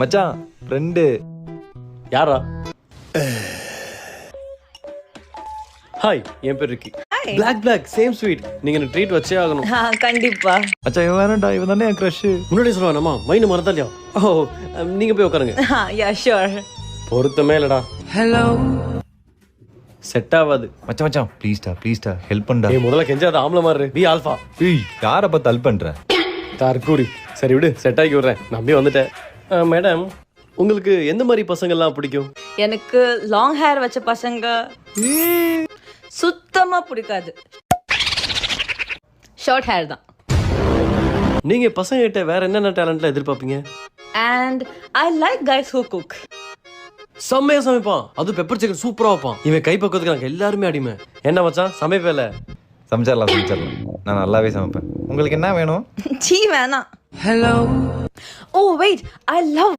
மச்சான் ஃப்ரெண்டு. யாரா? ஹாய், என் பேர் ரிக்கி. Black same sweet. நீங்க எனக்கு ட்ரீட் வச்சே ஆகணும். கண்டிப்பா. மச்சான் இவன் வேணாம்டா, இவன் தானே என் க்ரஷ். முன்னாடி சொல்லுவானம்மா, மைண்ட் மறந்தா இல்லையா? ஓ, நீங்க போய் உட்காருங்க. Yeah sure. பொருத்தமே இல்லடா. ஹலோ. செட் ஆகாது. மச்சான் மச்சான் ப்ளீஸ்டா ஹெல்ப் பண்ணடா. ஏய், முதல்ல கெஞ்சாத ஆம்பளை மாதிரி பி ஆல்ஃபா. ஏய் யாரை பார்த்து ஹெல்ப் பண்ற? தற்கூரி. சரி விடு, செட் ஆகி விடுறேன். நம்பி வந்துட்டேன். மேடம், உங்களுக்கு எந்த மாதிரி பசங்கள்லாம் பிடிக்கும்? எனக்கு லாங் ஹேர் வச்ச பசங்க சுத்தமா பிடிக்காது. ஷார்ட் ஹேர் தான். நீங்க பசங்க கிட்ட வேற என்னென்ன டேலண்ட்ல எதிர்பார்ப்பீங்க? And I like guys who cook. செம்மையா சமைப்பான், அது பெப்பர் சிக்கன் சூப்பரா வைப்பான். இவன் கை பக்கத்துக்கு நாங்க எல்லாருமே அடிமை. என்ன மச்சான் சமைப்பேல? சமைச்சிடலாம். நான் நல்லாவே சமைப்பேன். உங்களுக்கு என்ன வேணும்? சீ வேணாம். Hello. Oh wait, I love